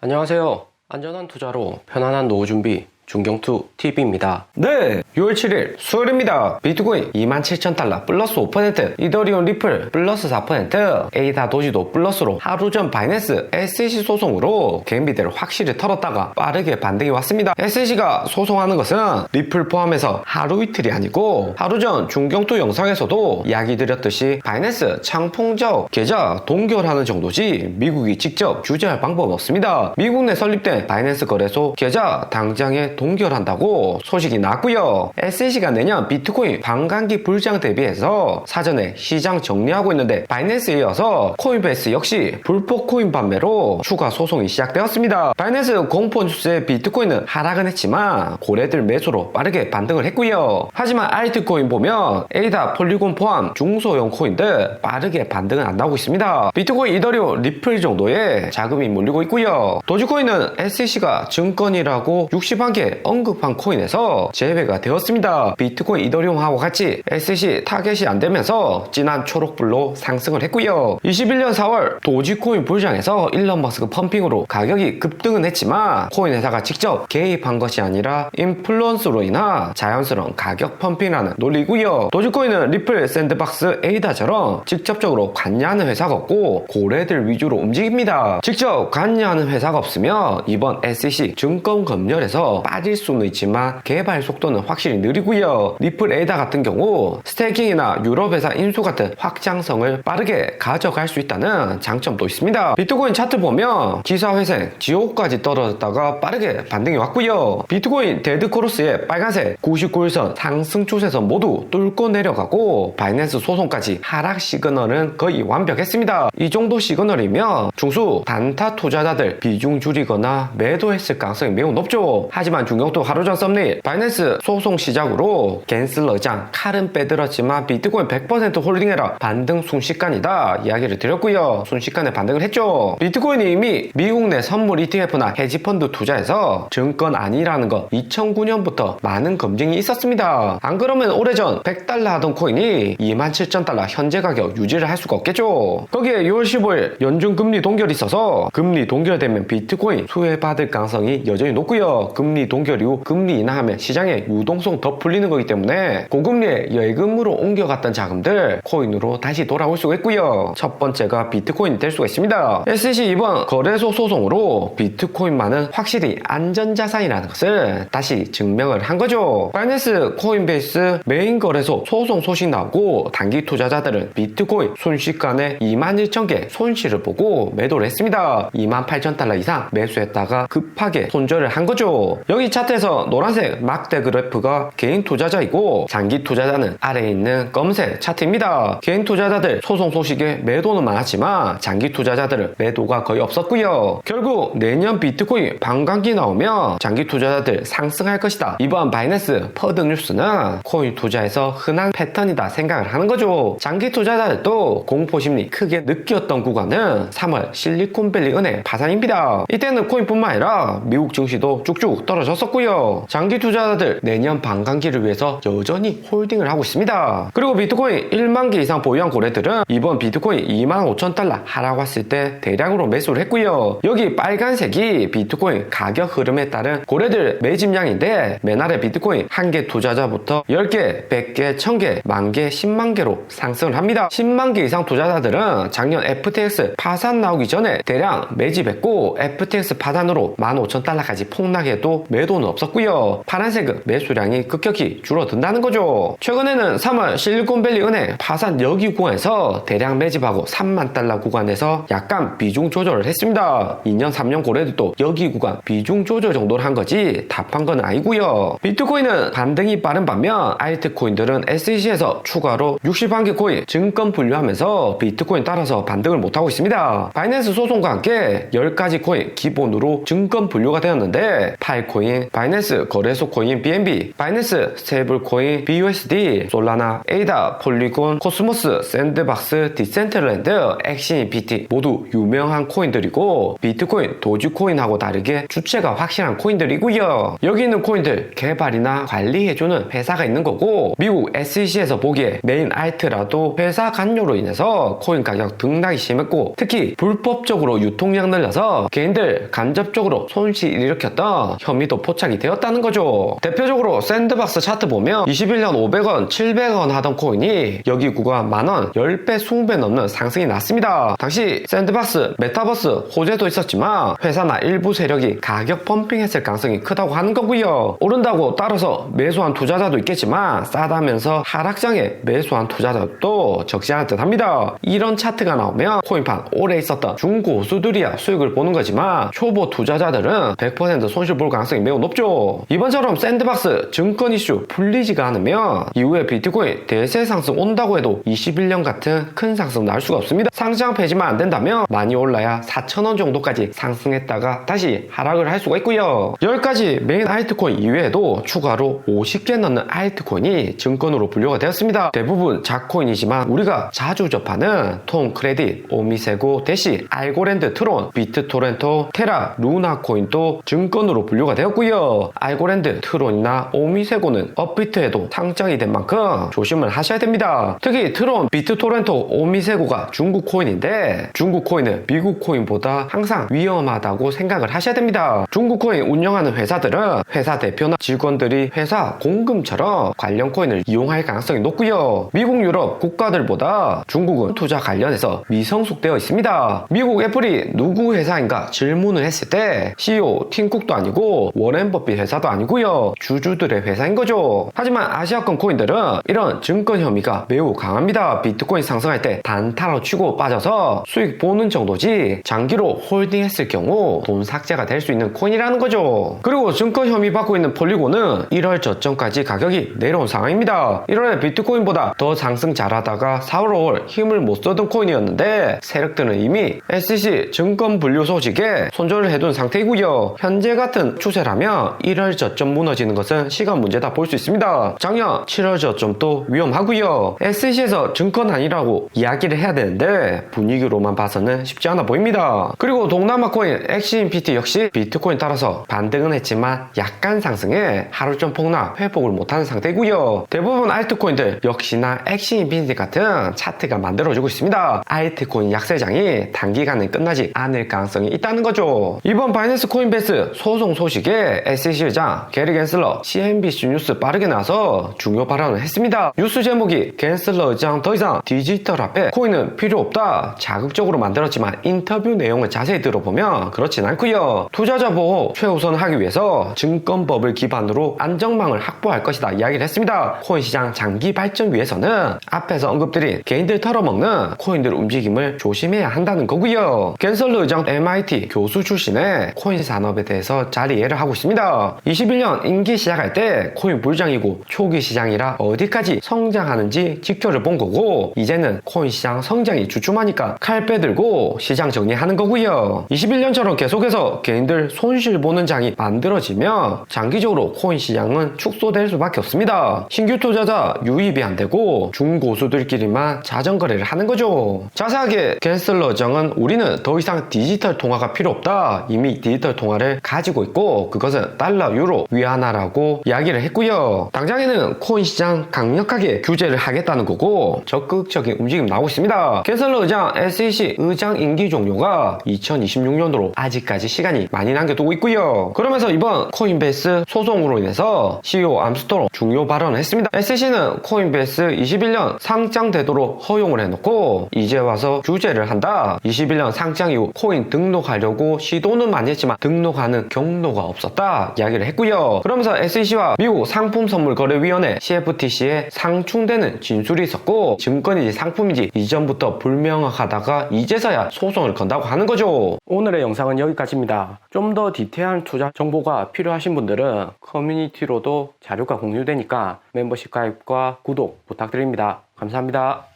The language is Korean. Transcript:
안녕하세요. 안전한 투자로 편안한 노후 준비 중경투TV입니다. 네, 6월 7일 수요일입니다. 비트코인 27,000달러 플러스 5%, 이더리움 리플 플러스 4%, 에이다 도지도 플러스로 하루 전 바이낸스 SEC 소송으로 개인비대를 확실히 털었다가 빠르게 반등이 왔습니다. SEC가 소송하는 것은 리플 포함해서 하루 이틀이 아니고 하루 전 중경투 영상에서도 이야기 드렸듯이 바이낸스 창풍자업 계좌 동결하는 정도지 미국이 직접 규제할 방법은 없습니다. 미국 내 설립된 바이낸스 거래소 계좌 당장에 동결한다고 소식이 났고요. SEC가 내년 비트코인 반감기 불장 대비해서 사전에 시장 정리하고 있는데 바이낸스에 이어서 코인베이스 역시 불법 코인 판매로 추가 소송이 시작되었습니다. 바이낸스 공포 뉴스에 비트코인은 하락은 했지만 고래들 매수로 빠르게 반등을 했고요. 하지만 알트코인 보면 에이다, 폴리곤 포함 중소형 코인들 빠르게 반등은 안 나오고 있습니다. 비트코인, 이더리움, 리플 정도에 자금이 몰리고 있고요. 도지코인은 SEC가 증권이라고 61개 언급한 코인에서 제외가 되었습니다. 비트코인, 이더리움하고 같이 SEC 타겟이 안 되면서 진한 초록불로 상승을 했고요. 21년 4월 도지코인 불장에서 일론 머스크 펌핑으로 가격이 급등은 했지만 코인 회사가 직접 개입한 것이 아니라 인플루언스로 인한 자연스러운 가격 펌핑이라는 논리고요. 도지코인은 리플, 샌드박스, 에이다처럼 직접적으로 관여하는 회사가 없고 고래들 위주로 움직입니다. 직접 관여하는 회사가 없으면 이번 SEC 증권 검열에서 빠질 수는 있지만 개발 속도는 확실히 느리고요. 리플, 에이다 같은 경우 스테이킹이나 유럽 회사 인수 같은 확장성을 빠르게 가져갈 수 있다는 장점도 있습니다. 비트코인 차트 보면 기사회생, 지옥까지 떨어졌다가 빠르게 반등이 왔고요. 비트코인 데드크로스의 빨간색 99일선 상승 추세선 모두 뚫고 내려가고 바이낸스 소송까지 하락 시그널은 거의 완벽했습니다. 이 정도 시그널이면 중수 단타 투자자들 비중 줄이거나 매도했을 가능성이 매우 높죠. 하지만 중경투 하루 전 썸네일 바이낸스 소송 시작으로 갠슬러장 칼은 빼들었지만 비트코인 100% 홀딩해라 반등 순식간이다 이야기를 드렸고요. 순식간에 반등을 했죠. 비트코인이 이미 미국 내 선물 ETF나 헤지펀드 투자에서 증권 아니라는 거 2009년부터 많은 검증이 있었습니다. 안 그러면 오래전 100달러 하던 코인이 27,000달러 현재 가격 유지를 할 수가 없겠죠. 거기에 6월 15일 연준 금리 동결이 있어서 금리 동결되면 비트코인 수혜받을 가능성이 여전히 높고요. 금리 동결 이후 금리 인하하면 시장의 유동성 더 풀리는 거기 때문에 고금리에 예금으로 옮겨갔던 자금들 코인으로 다시 돌아올 수가 있고요. 첫 번째가 비트코인이 될 수가 있습니다. SEC 이번 거래소 소송으로 비트코인만은 확실히 안전자산이라는 것을 다시 증명을 한 거죠. 바이낸스, 코인베이스 메인 거래소 소송 소식 나오고 단기 투자자들은 비트코인 순식간에 21,000개 손실을 보고 매도를 했습니다. 28,000달러 이상 매수했다가 급하게 손절을 한 거죠. 여기 차트에서 노란색 막대 그래프가 개인 투자자이고 장기 투자자는 아래에 있는 검은색 차트입니다. 개인 투자자들 소송 소식에 매도는 많았지만 장기 투자자들은 매도가 거의 없었고요. 결국 내년 비트코인 반감기 나오면 장기 투자자들 상승할 것이다. 이번 바이낸스 퍼드 뉴스는 코인 투자에서 흔한 패턴이다 생각을 하는 거죠. 장기 투자자들도 공포심리 크게 느꼈던 구간은 3월 실리콘밸리 은행 파산입니다. 이때는 코인뿐만 아니라 미국 증시도 쭉쭉 떨어졌었고요. 장기 투자자들 내년 반감기를 위해서 여전히 홀딩을 하고 있습니다. 그리고 비트코인 1만 개 이상 보유한 고래들은 이번 비트코인 25,000달러 하락 왔을 때 대량으로 매수를 했고요. 여기 빨간색이 비트코인 가격 흐름에 따른 고래들 매집량인데 맨 아래 비트코인 1개 투자자부터 10개, 100개, 1000개, 만개, 10만 개로 상승을 합니다. 10만 개 이상 투자자들은 작년 FTX 파산 나오기 전에 대량 매집했고 FTX 파산으로 15,000달러까지 폭락해도 매도는 없었고요. 파란색은 매수량이 급격히 줄어든다는 거죠. 최근에는 3월 실리콘밸리 은행 파산 여기 구간에서 대량 매집하고 3만 달러 구간에서 약간 비중 조절을 했습니다. 2년, 3년 고래들도 여기 구간 비중 조절 정도를 한 거지 답한 건 아니고요. 비트코인은 반등이 빠른 반면 알트코인들은 SEC에서 추가로 61개 코인 증권 분류하면서 비트코인 따라서 반등을 못하고 있습니다. 바이낸스 소송과 함께 10가지 코인 기본으로 증권 분류가 되었는데 8코인 코인, 바이낸스 거래소 코인 BNB, 바이낸스 스테이블 코인 BUSD, 솔라나, 에이다, 폴리곤, 코스모스, 샌드박스, 디센트럴랜드, 엑시니 BT 모두 유명한 코인들이고 비트코인, 도지코인하고 다르게 주체가 확실한 코인들이고요. 여기 있는 코인들 개발이나 관리해주는 회사가 있는 거고 미국 SEC에서 보기에 메인 알트라도 회사 간료로 인해서 코인 가격 등락이 심했고 특히 불법적으로 유통량 늘려서 개인들 간접적으로 손실 일으켰던 혐의도 포착이 되었다는 거죠. 대표적으로 샌드박스 차트 보면 21년 500원, 700원 하던 코인이 여기 구간 만원, 10배, 20배 넘는 상승이 났습니다. 당시 샌드박스, 메타버스 호재도 있었지만 회사나 일부 세력이 가격 펌핑했을 가능성이 크다고 하는 거고요. 오른다고 따라서 매수한 투자자도 있겠지만 싸다면서 하락장에 매수한 투자자도 적지 않을 듯 합니다. 이런 차트가 나오면 코인판 오래 있었던 중고수들이야 수익을 보는 거지만 초보 투자자들은 100% 손실 볼 가능성이 매우 높죠. 이번처럼 샌드박스 증권 이슈 풀리지가 않으면 이후에 비트코인 대세 상승 온다고 해도 21년 같은 큰 상승 날 수가 없습니다. 상장 폐지만 안 된다면 많이 올라야 4,000원 정도까지 상승했다가 다시 하락을 할 수가 있고요. 여기까지 메인 알트코인 이외에도 추가로 50개 넘는 알트코인이 증권으로 분류가 되었습니다. 대부분 자코인이지만 우리가 자주 접하는 톰 크레딧, 오미세고, 대시, 알고랜드, 트론, 비트토렌토, 테라, 루나 코인도 증권으로 분류가 되었고요. 알고랜드, 트론이나 오미세고는 업비트에도 상장이 된 만큼 조심을 하셔야 됩니다. 특히 트론, 비트토렌토, 오미세고가 중국 코인인데 중국 코인은 미국 코인보다 항상 위험하다고 생각을 하셔야 됩니다. 중국 코인 운영하는 회사들은 회사 대표나 직원들이 회사 공금처럼 관련 코인을 이용할 가능성이 높고요. 미국, 유럽 국가들보다 중국은 투자 관련해서 미성숙되어 있습니다. 미국 애플이 누구 회사인가 질문을 했을 때 CEO 팀쿡도 아니고 워렌 버핏 회사도 아니고요. 주주들의 회사인 거죠. 하지만 아시아권 코인들은 이런 증권 혐의가 매우 강합니다. 비트코인 상승할 때 단타로 치고 빠져서 수익 보는 정도지 장기로 홀딩했을 경우 돈 삭제가 될 수 있는 코인이라는 거죠. 그리고 증권 혐의 받고 있는 폴리곤은 1월 저점까지 가격이 내려온 상황입니다. 1월에 비트코인보다 더 상승 잘하다가 4월, 5월 힘을 못 써던 코인이었는데 세력들은 이미 SEC 증권 분류 소식에 손절을 해둔 상태이고요. 현재 같은 추세라면 1월 저점 무너지는 것은 시간 문제다 볼 수 있습니다. 작년 7월 저점도 위험하고요. SEC에서 증권 아니라고 이야기를 해야 되는데 분위기로만 봐서는 쉽지 않아 보입니다. 그리고 동남아 코인 엑시인 PT 역시 비트코인 따라서 반등은 했지만 약간 상승해 하루점 폭락 회복을 못하는 상태이고요. 대부분 알트코인들 역시나 엑시인 PT 같은 차트가 만들어지고 있습니다. 알트코인 약세장이 단기간에 끝나지 않을 가능성이 있다는 거죠. 이번 바이낸스 코인베이스 소송 소식에 SEC 의장 게리 겐슬러 CNBC 뉴스 빠르게 나와서 중요 발언을 했습니다. 뉴스 제목이 겐슬러 의장 더 이상 디지털 화폐 코인은 필요 없다 자극적으로 만들었지만 인터뷰 내용을 자세히 들어보면 그렇진 않고요. 투자자 보호 최우선하기 위해서 증권법을 기반으로 안정망을 확보할 것이다 이야기를 했습니다. 코인 시장 장기 발전 위해서는 앞에서 언급드린 개인들 털어먹는 코인들 움직임을 조심해야 한다는 거고요. 겐슬러 의장 MIT 교수 출신의 코인 산업에 대해서 잘 이해를 하고 있습니다. 21년 임기 시작할 때 코인 불장이고 초기 시장이라 어디까지 성장하는지 지켜를 본 거고 이제는 코인 시장 성장이 주춤하니까 칼 빼들고 시장 정리하는 거고요. 21년처럼 계속해서 개인들 손실 보는 장이 만들어지면 장기적으로 코인 시장은 축소될 수밖에 없습니다. 신규 투자자 유입이 안 되고 중고수들끼리만 자전거래를 하는 거죠. 자세하게 겐슬러 의장은 우리는 더 이상 디지털 통화가 필요 없다. 이미 디지털 통화를 가지고 있고 그것은 달러, 유로, 위안화라고 이야기를 했고요. 당장에는 코인 시장 강력하게 규제를 하겠다는 거고 적극적인 움직임 나오고 있습니다. 겐슬러 의장 SEC 의장 임기 종료가 2026년도로 아직까지 시간이 많이 남겨두고 있고요. 그러면서 이번 코인베이스 소송으로 인해서 CEO 암스트롱 중요 발언을 했습니다. SEC는 코인베이스 21년 상장되도록 허용을 해놓고 이제 와서 규제를 한다. 21년 상장 이후 코인 등록하려고 시도는 많이 했지만 등록하는 경로가 없었다 이야기를 했고요. 그러면서 SEC와 미국 상품선물거래위원회 CFTC에 상충되는 진술이 있었고 증권인지 상품인지 이전부터 불명확하다가 이제서야 소송을 건다고 하는 거죠. 오늘의 영상은 여기까지입니다. 좀 더 디테일한 투자 정보가 필요하신 분들은 커뮤니티로도 자료가 공유되니까 멤버십 가입과 구독 부탁드립니다. 감사합니다.